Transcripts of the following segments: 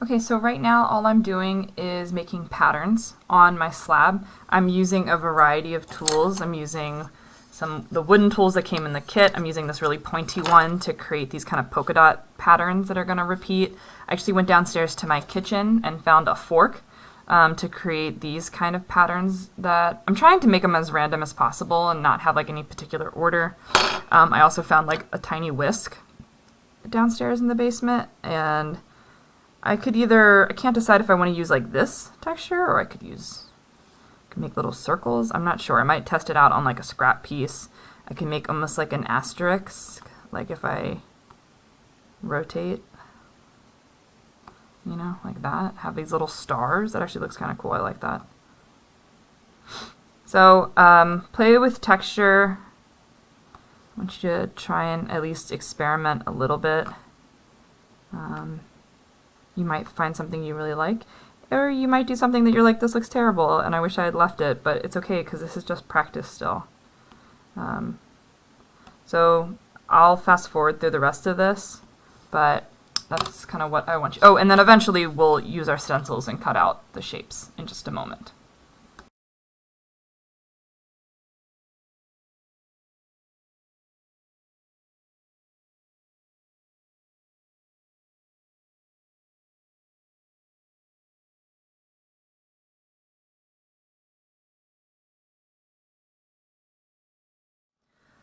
Okay, so right now all I'm doing is making patterns on my slab. I'm using a variety of tools. I'm using the wooden tools that came in the kit. I'm using this really pointy one to create these kind of polka dot patterns that are going to repeat. I actually went downstairs to my kitchen and found a fork to create these kind of patterns that I'm trying to make them as random as possible and not have like any particular order. I also found like a tiny whisk downstairs in the basement, and I can't decide if I want to use like this texture or I could make little circles. I'm not sure. I might test it out on like a scrap piece. I can make almost like an asterisk, like if I rotate, you know, like that. Have these little stars. That actually looks kind of cool. I like that. So play with texture. I want you to try and at least experiment a little bit. You might find something you really like, or you might do something that you're like, this looks terrible and I wish I had left it, but it's okay because this is just practice still. So I'll fast forward through the rest of this, but that's kind of what I want you. Oh, and then eventually we'll use our stencils and cut out the shapes in just a moment.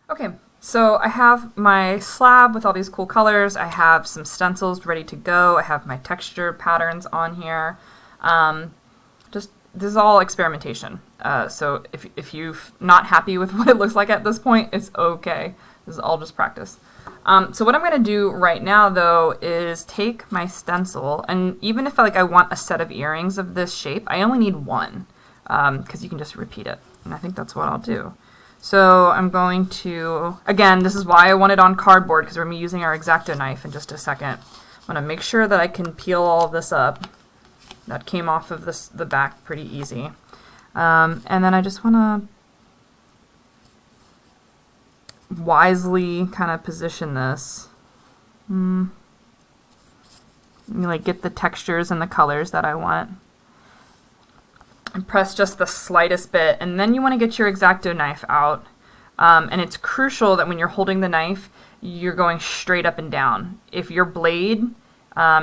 Okay, so I have my slab with all these cool colors. I have some stencils ready to go. I have my texture patterns on here. This is all experimentation. So if you're not happy with what it looks like at this point, it's okay. This is all just practice. So what I'm going to do right now, though, is take my stencil, and even if I want a set of earrings of this shape, I only need one, because you can just repeat it. And I think that's what I'll do. So I'm going to, again, this is why I want it on cardboard, because we're going to be using our X-Acto knife in just a second. I'm going to make sure that I can peel all of this up. That came off of the back pretty easy. And then I just want to wisely kind of position this. You like get the textures and the colors that I want. And press just the slightest bit, and then you want to get your X-Acto knife out. And it's crucial that when you're holding the knife, you're going straight up and down. If your blade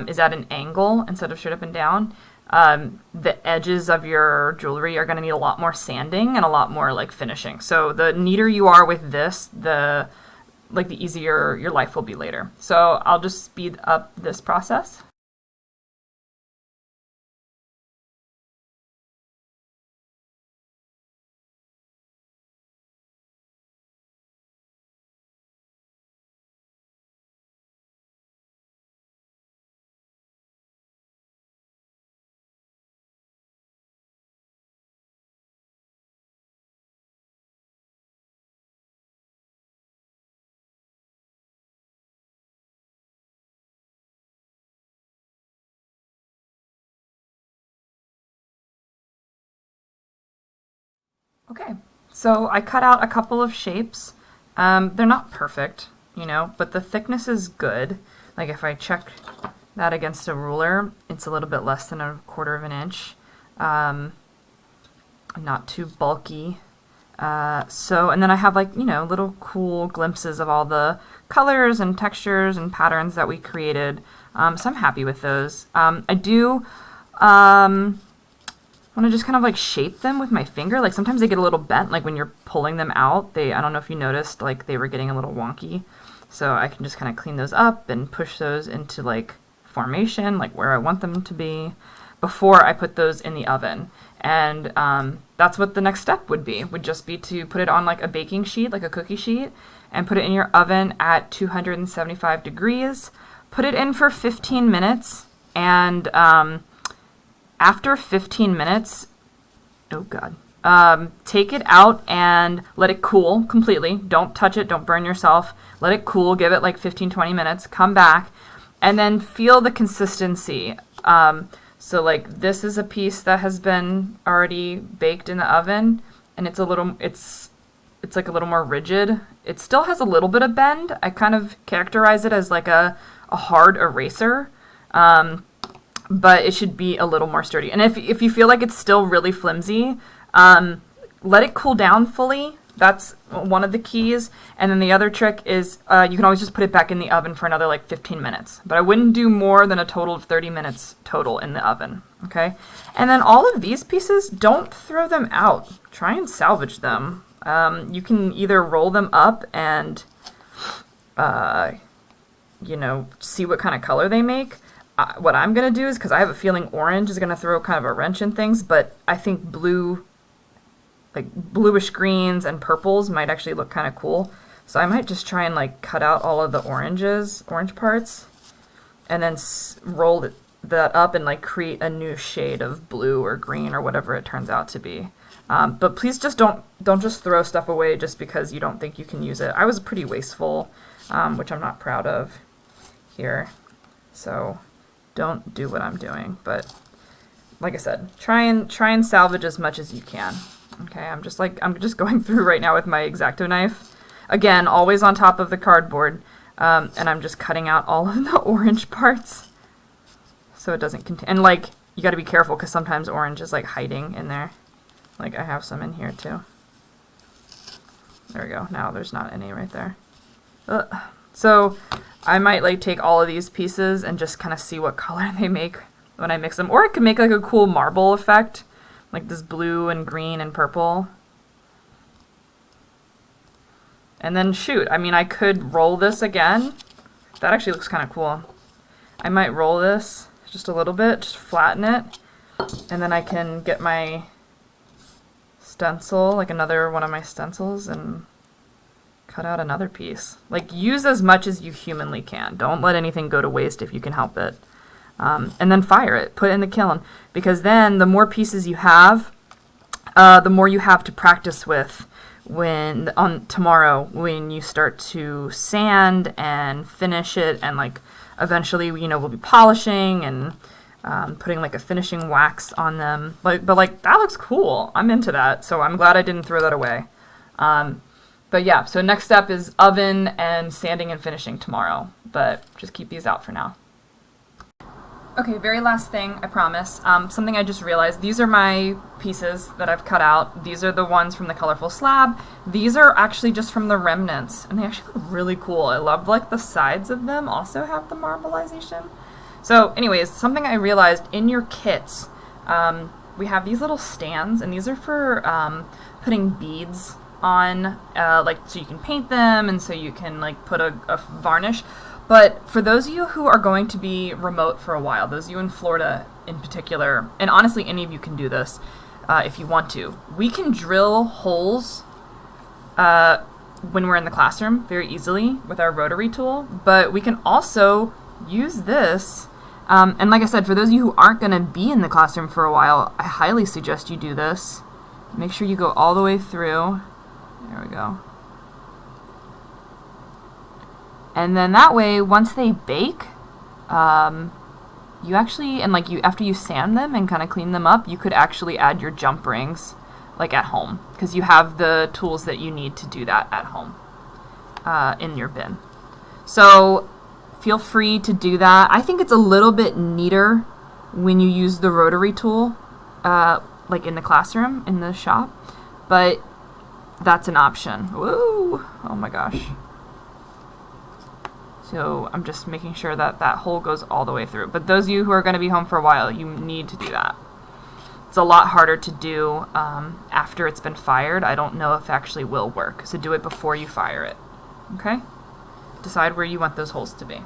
is at an angle instead of straight up and down, the edges of your jewelry are going to need a lot more sanding and a lot more like finishing. So the neater you are with this, the easier your life will be later. So I'll just speed up this process. Okay, so I cut out a couple of shapes. They're not perfect, you know, but the thickness is good. Like if I check that against a ruler, it's a little bit less than 1/4 of an inch. Not too bulky. And then I have like, you know, little cool glimpses of all the colors and textures and patterns that we created. So I'm happy with those. I do want to just kind of like shape them with my finger. Like sometimes they get a little bent, like when you're pulling them out, I don't know if you noticed, like they were getting a little wonky. So I can just kind of clean those up and push those into like formation, like where I want them to be, before I put those in the oven. And that's what the next step would just be to put it on like a baking sheet, like a cookie sheet, and put it in your oven at 275 degrees. Put it in for 15 minutes, and after 15 minutes, take it out and let it cool completely. Don't touch it, don't burn yourself. Let it cool, give it like 15-20 minutes, come back, and then feel the consistency. So like this is a piece that has been already baked in the oven, and it's like a little more rigid. It still has a little bit of bend. I kind of characterize it as like a hard eraser. but it should be a little more sturdy. And if you feel like it's still really flimsy, let it cool down fully. That's one of the keys. And then the other trick is you can always just put it back in the oven for another like 15 minutes. But I wouldn't do more than a total of 30 minutes total in the oven. Okay? And then all of these pieces, don't throw them out. Try and salvage them. You can either roll them up and, you know, see what kind of color they make. What I'm going to do is, because I have a feeling orange is going to throw kind of a wrench in things, but I think blue, like bluish greens and purples might actually look kind of cool. So I might just try and like cut out all of the orange parts and then roll that up and like create a new shade of blue or green or whatever it turns out to be. But please just don't just throw stuff away just because you don't think you can use it. I was pretty wasteful, which I'm not proud of here. So don't do what I'm doing. But like I said, try and salvage as much as you can. Okay, I'm just going through right now with my X-Acto knife. Again, always on top of the cardboard, and I'm just cutting out all of the orange parts so it doesn't contain. And like, you got to be careful because sometimes orange is like hiding in there. Like I have some in here too. There we go. Now there's not any right there. So I might like take all of these pieces and just kind of see what color they make when I mix them. Or it could make like a cool marble effect. Like this blue and green and purple. And then shoot, I mean, I could roll this again. That actually looks kind of cool. I might roll this just a little bit, just flatten it. And then I can get my stencil, like another one of my stencils, and cut out another piece. Like, use as much as you humanly can. Don't let anything go to waste if you can help it. And then fire it, put it in the kiln, because then the more pieces you have, the more you have to practice with tomorrow when you start to sand and finish it, and like eventually, you know, we'll be polishing and putting like a finishing wax on them. But like, that looks cool. I'm into that, so I'm glad I didn't throw that away. But yeah, so next step is oven and sanding and finishing tomorrow, but just keep these out for now. Okay, very last thing, I promise. Something I just realized, these are my pieces that I've cut out. These are the ones from the colorful slab. These are actually just from the remnants, and they actually look really cool. I love like the sides of them also have the marbleization. So anyways, something I realized in your kits, we have these little stands, and these are for putting beads on, like so you can paint them and so you can like put a varnish. But for those of you who are going to be remote for a while, those of you in Florida in particular, and honestly any of you can do this if you want to, we can drill holes when we're in the classroom very easily with our rotary tool, but we can also use this. And like I said, for those of you who aren't going to be in the classroom for a while, I highly suggest you do this. Make sure you go all the way through. There we go. And then that way, once they bake, you actually, and like after you sand them and kind of clean them up, you could actually add your jump rings like at home, because you have the tools that you need to do that at home in your bin. So feel free to do that. I think it's a little bit neater when you use the rotary tool, like in the classroom, in the shop, but that's an option. Woo! Oh my gosh. So I'm just making sure that that hole goes all the way through. But those of you who are going to be home for a while, you need to do that. It's a lot harder to do after it's been fired. I don't know if it actually will work. So do it before you fire it. Okay? Decide where you want those holes to be.